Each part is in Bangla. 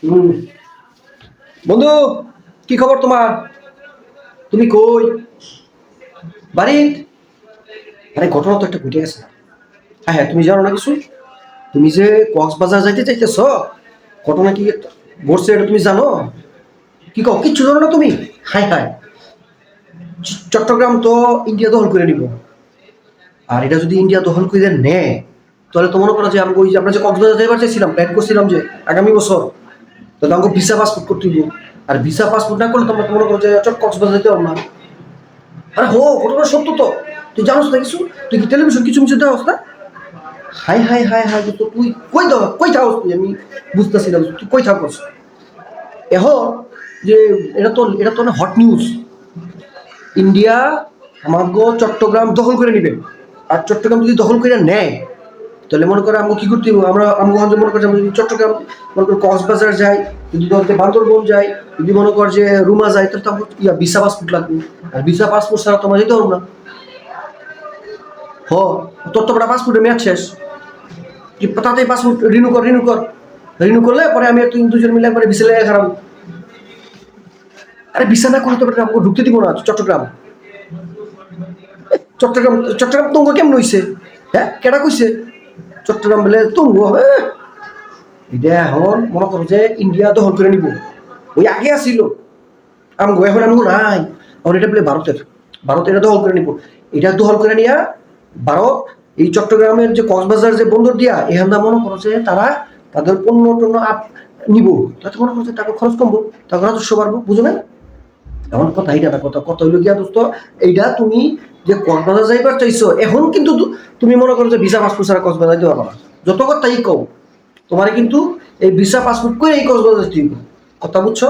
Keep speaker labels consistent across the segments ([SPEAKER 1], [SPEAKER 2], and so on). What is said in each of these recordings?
[SPEAKER 1] হুম। বন্ধু, কি খবর তোমার? তুমি কই? বাড়িত? আরে ঘটনা তো একটা ঘটে গেছে। হ্যাঁ হ্যাঁ, তুমি জানো না কিছু? তুমি যে কক্সবাজার যাইতে চাইতেছ, ঘটনা কি ঘটছে এটা তুমি জানো? কি কও, কিচ্ছু জানো না তুমি? হাই হাই, চট্টগ্রাম তো ইন্ডিয়া দখল করে নিব। আর এটা যদি ইন্ডিয়া দখল করে নেয়, তাহলে তো মনে করো যে আমি ওই যে আমরা যে কক্সবাজার যাইবার চাইছিলাম, প্ল্যান করছিলাম যে আগামী বছর, তাহলে আমাকে ভিসা পাসপোর্ট করতে দিব। আর ভিসা পাসপোর্ট না করলে তোমরা মনে করো যে চট কক্সবাজার যেতে পারো না। আরে হো, ঘটনা সত্য তো। তুই জানোস না কিছু? তুই কি টেলিভিশন কিছু মিছু দেওয়াস না? হাই হাই হাই হাই, তো তুই কই দাও, কই থাকস তুই? আমি বুঝতেছি না তুই কই থাকস এখন। যে এটা তো হট নিউজ। ইন্ডিয়া আমাগো চট্টগ্রাম দখল করে নিবে। আর চট্টগ্রাম যদি দখল করে নেয়, তাহলে মনে করে আমাকে কি করতে হবে? আমরা মনে করি যদি চট্টগ্রাম, মনে করি কক্সবাজার যাই, যদি ধরতে বান্দরবন যাই, যদি মনে কর যে রুমা যাই, তাহলে তো আমার ভিসা পাসপোর্ট লাগবে। আর ভিসা পাসপোর্ট ছাড়া তোমার যেতে পারবো না। হ, তোর তো পাসপোর্টের মেয়াদ শেষ। কি তাড়াতাড়ি পাসপোর্ট রিনিউ কর, রিনিউ কর। রিনিউ করলে পরে আমি আর তুই দুজন মিলে একবারে ভিসা লেগে খারাপ। আরে ভিসা না করলে তো আমাকে ঢুকতে দিব না চট্টগ্রাম। চট্টগ্রাম চট্টগ্রাম তুঙ্গ কেমন হইছে? হ্যাঁ, কেডা কইছে চট্টগ্রাম বলে তুঙ্গ? এটা এখন মনে করো যে ইন্ডিয়া দখল করে নিব। ওই আগে আসিল আমগো, এখন আমগো নাই। এখন এটা বলে ভারতের, ভারত এটা দখল করে নিব। এটা দখল করে নিয়া ভারত এই চট্টগ্রামের যে কক্সবাজার যে বন্দর দিয়া এখান মনে করো যে তারা তাদের পণ্য টন্য নিব। তাতে মনে করছে টাকা খরচ কমবো, টাকা রাজস্ব বাড়বো, বুঝো না? এমন কথা এইটা না, কথা কথা হইলো গিয়া দোস্ত, এইটা তুমি যে কক্সবাজার যাইবার চাইছো, এখন কিন্তু তুমি মনে করো যে ভিসা পাসপোর্ট ছাড়া কক্সবাজার যাইতে পারবা না। যত কথাই কও, তোমার কিন্তু এই ভিসা পাসপোর্ট করে এই কক্সবাজার যেতে হইব। কথা বুঝছো?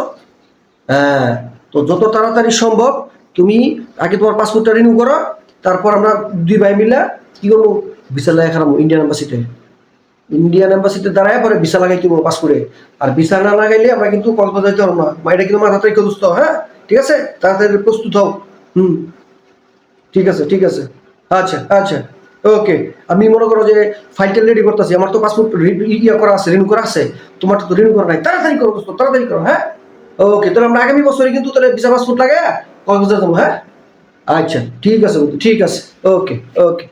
[SPEAKER 1] হ্যাঁ। তো যত তাড়াতাড়ি সম্ভব তুমি আগে তোমার পাসপোর্টটা রিনিউ করো। তারপর আমরা দুই ভাই মিলে কি করবো, ভিসা লাগাই খারাপ ইন্ডিয়ান এম্বাসিতে। ইন্ডিয়ান এম্বাসিতে দাঁড়ায় পরে ভিসা লাগাই দিব পাসপোর্টে। আর ভিসা না লাগাইলে আমরা কিন্তু কক্সবাজার যেতে পারবো না। এটা কিন্তু মাথা থেকে দোস্ত, হ্যাঁ? ঠিক আছে, তাড়াতাড়ি প্রস্তুত হও। হুম। ঠিক আছে, ঠিক আছে। আচ্ছা আচ্ছা, ওকে। আমি মনে করো যে ফাইলটা রেডি করতেছি। আমার তো পাসপোর্ট ইয়ে করা আছে, রিনিউ করা আছে। তোমার তো রিনিউ করা নাই। তাড়াতাড়ি করো দোস্ত, তাড়াতাড়ি করো, হ্যাঁ? ওকে, তাহলে আমরা আগামী বছরে কিন্তু তাহলে ভিসা পাসপোর্ট লাগে কক্সবাজার যাবো, হ্যাঁ? আচ্ছা, ঠিক আছে বন্ধু, ঠিক আছে। ওকে ওকে।